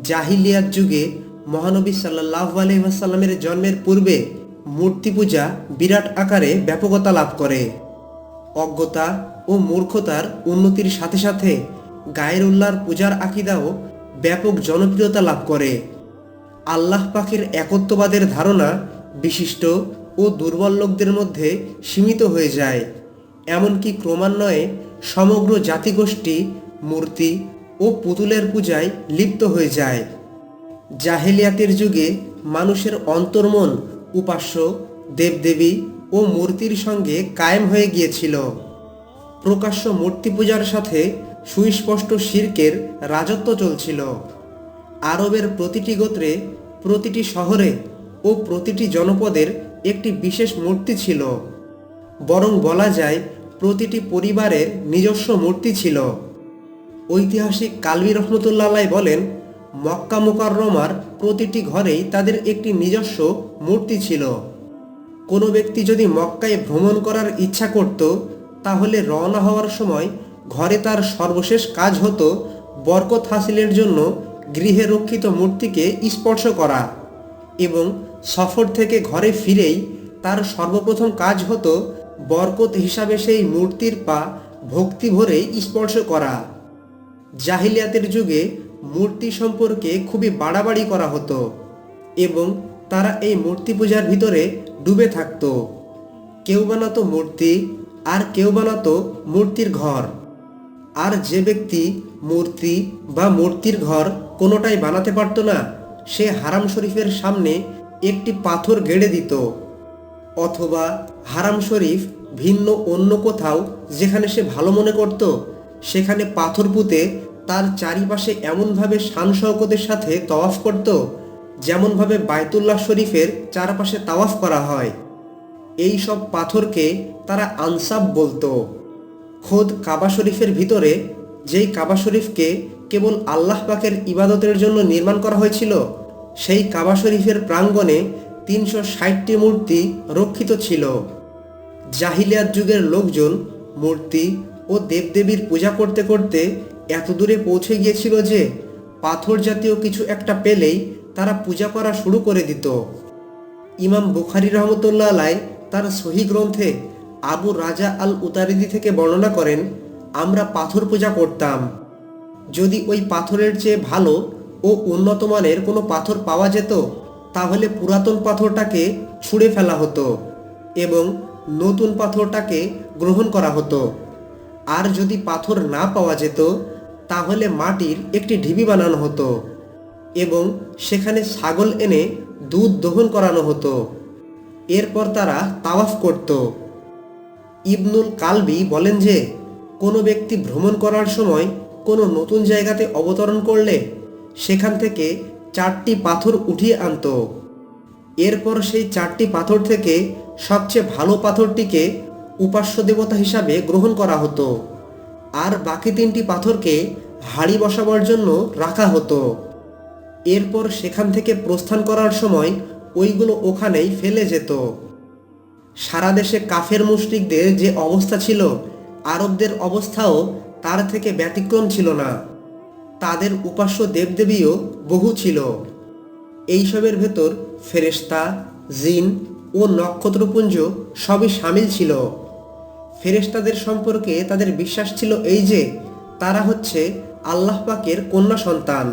জাহিলিয়াত যুগে মহানবী সাল্লাল্লাহু আলাইহি ওয়াসাল্লামের জন্মের পূর্বে মূর্তি পূজা বিরাট আকারে ব্যাপকতা লাভ করে। অজ্ঞতা ও মূর্খতার উন্নতির সাথে সাথে গায়রুল্লাহর পূজার আকীদাও ব্যাপক জনপ্রিয়তা লাভ করে। আল্লাহ পাকের একত্ববাদের ধারণা বিশিষ্ট ও দুর্বল লোকদের মধ্যে সীমিত হয়ে যায়, এমনকি ক্রমান্বয়ে সমগ্র জাতিগোষ্ঠী মূর্তি ও পুতুলের পূজায় লিপ্ত হয়ে যায়। জাহেলিয়াতের যুগে মানুষের অন্তর্মন উপাস্য দেবদেবী ও মূর্তির সঙ্গে কায়েম হয়ে গিয়েছিল। প্রকাশ্য মূর্তি পূজার সাথে সুস্পষ্ট শিরকের রাজত্ব চলছিল। আরবের প্রতিটি গোত্রে, প্রতিটি শহরে ও প্রতিটি জনপদের একটি বিশেষ মূর্তি ছিল। বরং বলা যায় প্রতিটি পরিবারের নিজস্ব মূর্তি ছিল। ঐতিহাসিক কালবি রহমতুল্লাহ আলাইহি বলেন, মক্কা মুকাররমার প্রতিটি ঘরেই তাদের একটি নিজস্ব মূর্তি ছিল। কোনো ব্যক্তি যদি মক্কায় ভ্রমণ করার ইচ্ছা করত, তাহলে রওনা হওয়ার সময় ঘরে তার সর্বশেষ কাজ হতো বরকত হাসিলের জন্য গৃহে রক্ষিত মূর্তিকে স্পর্শ করা, এবং সফর থেকে ঘরে ফিরেই তার সর্বপ্রথম কাজ হতো বরকত হিসাবে সেই মূর্তির পা ভক্তি ভরে স্পর্শ করা। জাহিলিয়াতের যুগে মূর্তি সম্পর্কে খুবই বাড়াবাড়ি করা হতো এবং তারা এই মূর্তি পূজার ভিতরে ডুবে থাকত। কেউ বানাতো মূর্তি, আর কেউ বানাতো মূর্তির ঘর। আর যে ব্যক্তি মূর্তি বা মূর্তির ঘর কোনোটাই বানাতে পারত না, সে হারাম শরীফের সামনে একটি পাথর গেড়ে দিত, অথবা হারাম শরীফ ভিন্ন অন্য কোথাও যেখানে সে ভালো মনে করত সেখানে পাথর পুঁতে তার চারিপাশে এমনভাবে শান শওকতের সাথে তাওয়াফ করত, যেমনভাবে বায়তুল্লাহ শরীফের চারপাশে তাওয়াফ করা হয়। এই সব পাথরকে তারা আনসাব বলতো। খোদ কাবা শরীফের ভিতরে, যেই কাবা শরীফকে কেবল আল্লাহ পাকের ইবাদতের জন্য নির্মাণ করা হয়েছিল, সেই কাবা শরীফের প্রাঙ্গণে ৩৬০টি মূর্তি রক্ষিত ছিল। জাহিলিয়াত যুগের লোকজন মূর্তি ও দেবদেবীর পূজা করতে করতে এত দূরে পৌঁছে গিয়েছিল যে পাথর জাতীয় কিছু একটা পেলেই তারা পূজা করা শুরু করে দিত। ইমাম বুখারী রহমতুল্লাহ আলাইহি তার সহিহ গ্রন্থে আবু রাজা আল উতারিদি থেকে বর্ণনা করেন, আমরা পাথর পূজা করতাম। যদি ওই পাথরের চেয়ে ভালো ও উন্নত মানের কোনো পাথর পাওয়া যেত, তাহলে পুরাতন পাথরটাকে ছুঁড়ে ফেলা হতো এবং নতুন পাথরটাকে গ্রহণ করা হতো। আর যদি পাথর না পাওয়া যেত, তাহলে মাটির একটি ঢিবি বানানো হতো এবং সেখানে ছাগল এনে দুধ দহন করানো হতো। এরপর তারা তাওয়াফ করত। ইবনুল কালবি বলেন যে, কোনো ব্যক্তি ভ্রমণ করার সময় কোনো নতুন জায়গাতে অবতরণ করলে সেখান থেকে 4টি পাথর উঠিয়ে আনত। এরপর সেই 4টি পাথর থেকে সবচেয়ে ভালো পাথরটিকে উপাস্য দেবতা হিসাবে গ্রহণ করা হতো, আর বাকি 3টি পাথরকে হাড়ি বসাবার জন্য রাখা হতো। এরপর সেখান থেকে প্রস্থান করার সময় ওইগুলো ওখানেই ফেলে যেত। সারা দেশে কাফের মুশরিকদের যে অবস্থা ছিল, আরবদের অবস্থাও তার থেকে ব্যতিক্রম ছিল না। তাদের উপাস্য দেবদেবীও বহু ছিল। এইসবের ভেতর ফেরেশতা, জিন ও নক্ষত্রপুঞ্জ সবই শামিল ছিল। ফেরেশতাদের সম্পর্কে তাদের বিশ্বাস ছিল এই যে তারা হচ্ছে আল্লাহ পাকের কন্যা সন্তান।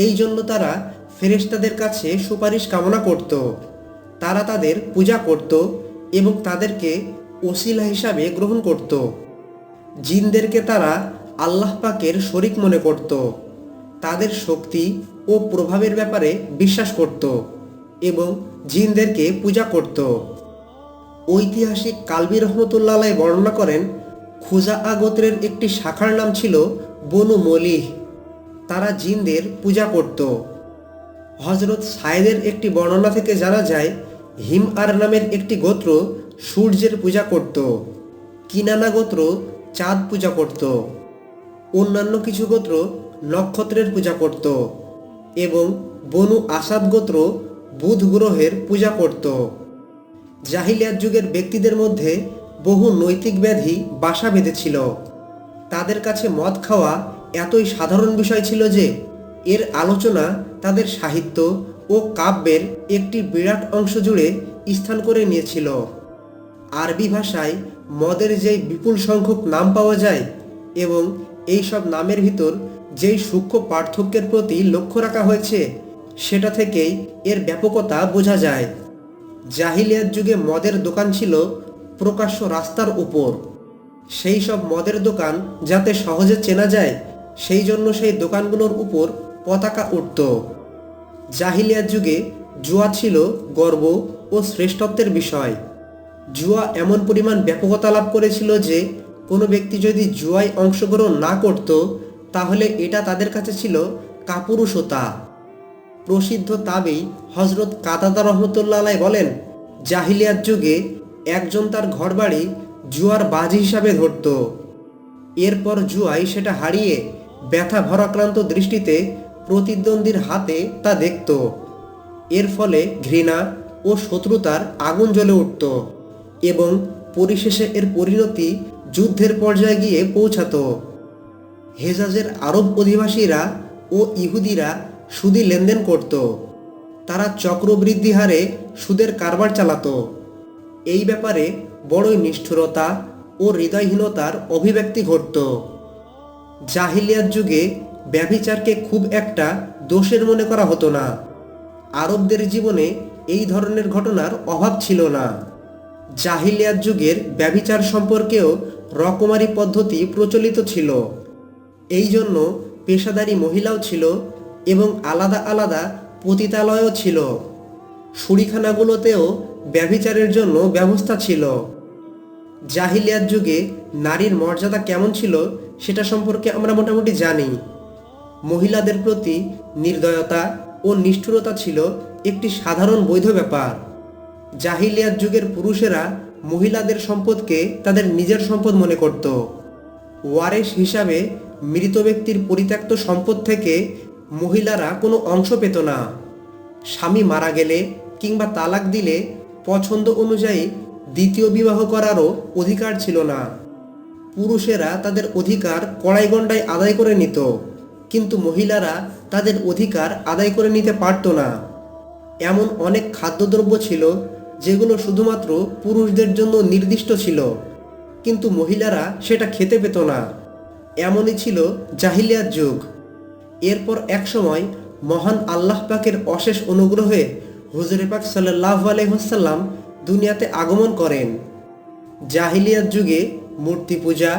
এই জন্য তারা ফেরেশতাদের কাছে সুপারিশ কামনা করত। তারা তাদের পূজা করত এবং তাদেরকে ওসিলা হিসাবে গ্রহণ করত। জিনদেরকে তারা আল্লাহ পাকের শরীক মনে করত, তাদের শক্তি ও প্রভাবের ব্যাপারে বিশ্বাস করত এবং জিনদেরকে পূজা করত। ঐতিহাসিক কালবি রহমতুল্লাহ আলাইহি বর্ণনা করেন, খুজাআ গোত্রের একটি শাখার নাম ছিল বনু মলিহ। তারা জিনদের পূজা করত। হযরত সায়েদের একটি বর্ণনা থেকে জানা যায়, হিমআর নামের একটি গোত্র সূর্যের পূজা করত। কিনানা গোত্র চাঁদ পূজা করত। অন্যান্য কিছু গোত্র নক্ষত্রের পূজা করত এবং বনু আসাদ গোত্র বুধ গ্রহের পূজা করত। জাহিলিয়াত যুগের ব্যক্তিদের মধ্যে বহু নৈতিক ব্যাধি বাসা বেঁধেছিল। তাদের কাছে মদ খাওয়া এতই সাধারণ বিষয় ছিল যে এর আলোচনা তাদের সাহিত্য ও কাব্যের একটি বিরাট অংশ জুড়ে স্থান করে নিয়েছিল। আরবি ভাষায় মদের যেই বিপুল সংখ্যক নাম পাওয়া যায় এবং এই সব নামের ভিতর যেই সূক্ষ্ম পার্থক্যের প্রতি লক্ষ্য রাখা হয়েছে, সেটা থেকেই এর ব্যাপকতা বোঝা যায়। জাহিলিয়াত যুগে মদের দোকান ছিল প্রকাশ্য রাস্তার উপর। সেই সব মদের দোকান যাতে সহজে চেনা যায়, সেই জন্য সেই দোকানগুলোর উপর পতাকা উঠত। জাহিলিয়াত যুগে জুয়া ছিল গর্ব ও শ্রেষ্ঠত্বের বিষয়। জুয়া এমন পরিমাণ ব্যাপকতা লাভ করেছিল যে কোনো ব্যক্তি যদি জুয়ায় অংশগ্রহণ না করত, তাহলে এটা তাদের কাছে ছিল কাপুরুষতা। প্রসিদ্ধ তাবি হজরত কাতাদা রহমতুল্লাহ আলাইহি বলেন, জাহিলিয়াত যুগে একজন তার ঘরবাড়ি জুয়ার বাজি হিসাবে ধরত। এরপর জুয়ায় সেটা হারিয়ে ব্যথা ভরাক্রান্ত দৃষ্টিতে প্রতিদ্বন্দ্বীর হাতে তা দেখত। এর ফলে ঘৃণা ও শত্রুতার আগুন জ্বলে উঠত এবং পরিশেষে এর পরিণতি যুদ্ধের পর্যায়ে গিয়ে পৌঁছাত। হেজাজের আরব অধিবাসীরা ও ইহুদিরা সুদী লেনদেন করত। তারা চক্রবৃদ্ধি হারে সুদের কারবার চালাত। এই ব্যাপারে বড়ই নিষ্ঠুরতা ও হৃদয়হীনতার অভিব্যক্তি ঘটত। জাহিলিয়াত যুগে ব্যভিচারকে খুব একটা দোষের মনে করা হতো না। আরবদের জীবনে এই ধরনের ঘটনার অভাব ছিল না। জাহিলিয়াত যুগের ব্যভিচার সম্পর্কেও রকমারি পদ্ধতি প্রচলিত ছিল। এই জন্য পেশাদারী মহিলাও ছিল এবং আলাদা আলাদা পতিতালয়ও ছিল। শুঁড়িখানাগুলোতেও ব্যভিচারের জন্য ব্যবস্থা ছিল। জাহিলিয়াত যুগে নারীর মর্যাদা কেমন ছিল সেটা সম্পর্কে আমরা মোটামুটি জানি। মহিলাদের প্রতি নির্দয়তা ও নিষ্ঠুরতা ছিল একটি সাধারণ বৈধ ব্যাপার। জাহিলিয়াত যুগের পুরুষেরা মহিলাদের সম্পদকে তাদের নিজের সম্পদ মনে করত। ওয়ারেস হিসাবে মৃত ব্যক্তির পরিত্যক্ত সম্পদ থেকে মহিলারা কোনো অংশ পেত না। স্বামী মারা গেলে কিংবা তালাক দিলে পছন্দ অনুযায়ী দ্বিতীয় বিবাহ করারও অধিকার ছিল না। পুরুষেরা তাদের অধিকার কড়াইগণ্ডায় আদায় করে নিত, কিন্তু মহিলারা তাদের অধিকার আদায় করে নিতে পারত না। এমন অনেক খাদ্যদ্রব্য ছিল যেগুলো শুধুমাত্র পুরুষদের জন্য নির্দিষ্ট ছিল, কিন্তু মহিলারা সেটা খেতে পেত না। এমনই ছিল জাহিলিয়াত যুগ। এরপর একসময় মহান আল্লাহ পাকের অশেষ অনুগ্রহে হুজুরে পাক সাল্লাল্লাহু আলাইহি ওয়াসাল্লাম দুনিয়াতে আগমন করেন। জাহিলিয়াত যুগে মূর্তি পূজা,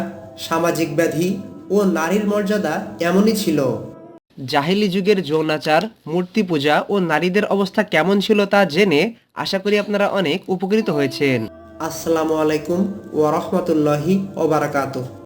সামাজিক ব্যাধি ও নারীর মর্যাদা এমনই ছিল। জাহিলি যুগের যৌনাচার, মূর্তি পূজা ও নারীদের অবস্থা কেমন ছিল তা জেনে আশা করি আপনারা অনেক উপকৃত হয়েছেন। আসসালামু আলাইকুম ওয়া রাহমাতুল্লাহি ওয়া বারাকাতুহু।